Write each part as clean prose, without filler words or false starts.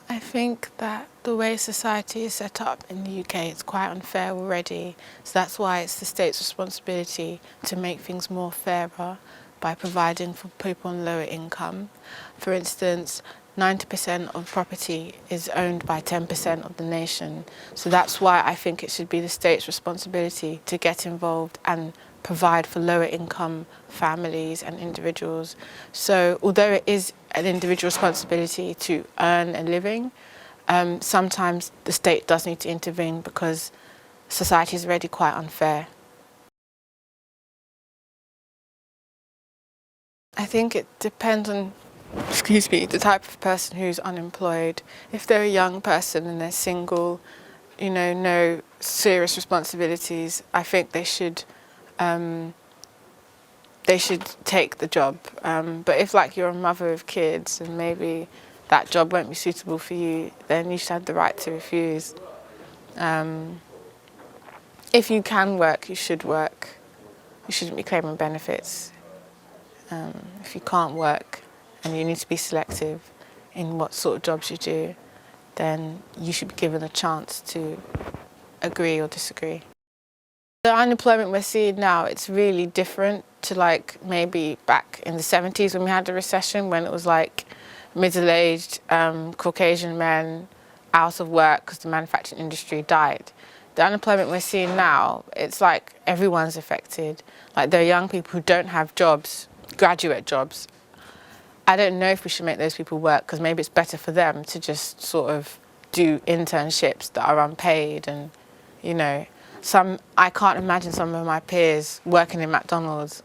I think that the way society is set up in the UK is quite unfair already. So that's why it's the state's responsibility to make things more fairer by providing for people on lower income. For instance, 90% of property is owned by 10% of the nation. So that's why I think it should be the state's responsibility to get involved and provide for lower income families and individuals. So although it is an individual responsibility to earn a living, sometimes the state does need to intervene because society is already quite unfair. I think it depends on, the type of person who's unemployed. If they're a young person and they're single, no serious responsibilities, I think they should take the job. But if you're a mother of kids and maybe that job won't be suitable for you, then you should have the right to refuse. If you can work, you should work. You shouldn't be claiming benefits. If you can't work and you need to be selective in what sort of jobs you do, then you should be given a chance to agree or disagree. The unemployment we're seeing now, it's really different to maybe back in the 70s when we had the recession, when it was middle-aged Caucasian men out of work because the manufacturing industry died. The unemployment we're seeing now, it's everyone's affected. There are young people who don't have jobs, graduate jobs. I don't know if we should make those people work because maybe it's better for them to just sort of do internships that are unpaid and, I can't imagine some of my peers working in McDonald's.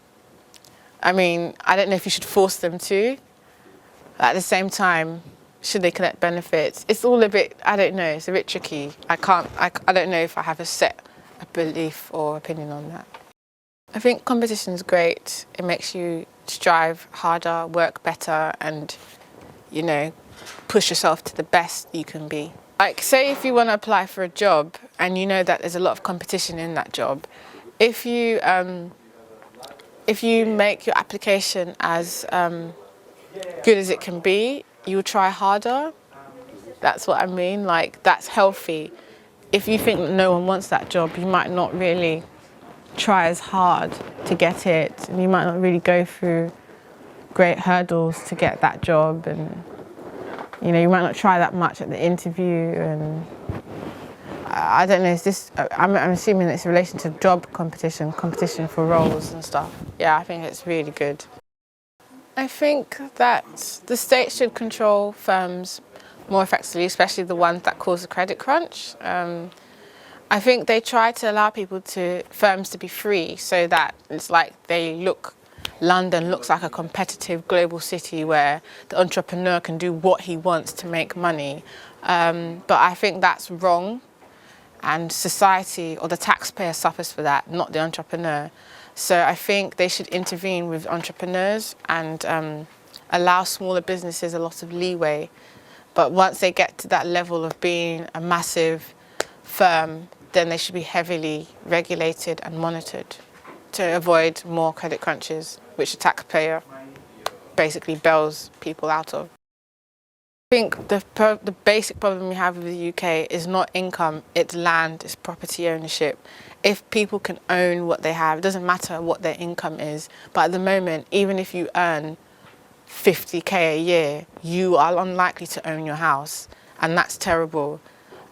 I mean, I don't know if you should force them to. At the same time, should they collect benefits? It's all a bit, I don't know, it's a bit tricky. I don't know if I have a belief or opinion on that. I think competition is great. It makes you strive harder, work better, and, push yourself to the best you can be. Say if you want to apply for a job and you know that there's a lot of competition in that job, if you make your application as good as it can be, you'll try harder. That's what I mean. That's healthy. If you think that no one wants that job, you might not really try as hard to get it, and you might not really go through great hurdles to get that job, and you might not try that much at the interview. And I don't know, I'm assuming it's in relation to job competition for roles and stuff. Yeah, I think it's really good. I think that the state should control firms more effectively, especially the ones that cause a credit crunch. I think they try to allow firms to be free so that it's London looks like a competitive global city where the entrepreneur can do what he wants to make money. But I think that's wrong, and society or the taxpayer suffers for that, not the entrepreneur. So I think they should intervene with entrepreneurs and allow smaller businesses a lot of leeway. But once they get to that level of being a massive firm, then they should be heavily regulated and monitored to avoid more credit crunches, which the taxpayer basically bails people out of. I think the basic problem we have with the UK is not income, it's land, it's property ownership. If people can own what they have, it doesn't matter what their income is, but at the moment, even if you earn 50k a year, you are unlikely to own your house, and that's terrible.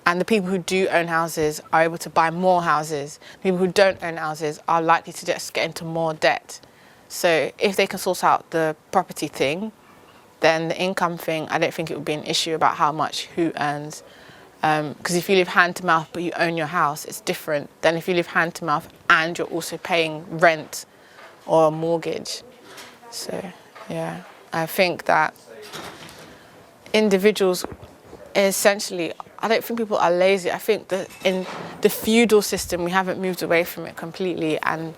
And the people who do own houses are able to buy more houses. People who don't own houses are likely to just get into more debt. So if they can sort out the property thing, then the income thing, I don't think it would be an issue about how much who earns. Because if you live hand to mouth but you own your house, it's different than if you live hand to mouth and you're also paying rent or a mortgage. So yeah, I think that individuals essentially, I don't think people are lazy. I think that in the feudal system, we haven't moved away from it completely, and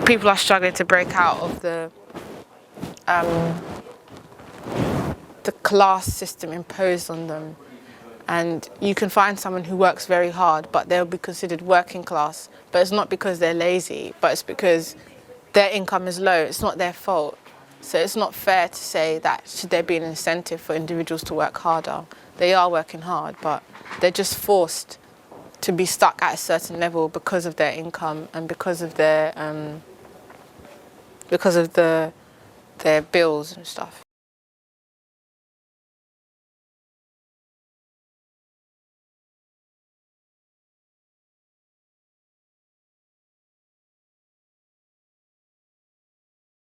people are struggling to break out of the class system imposed on them. And you can find someone who works very hard, but they'll be considered working class. But it's not because they're lazy, but it's because their income is low. It's not their fault. So it's not fair to say that should there be an incentive for individuals to work harder. They are working hard, but they're just forced to be stuck at a certain level because of their income and because of their bills and stuff.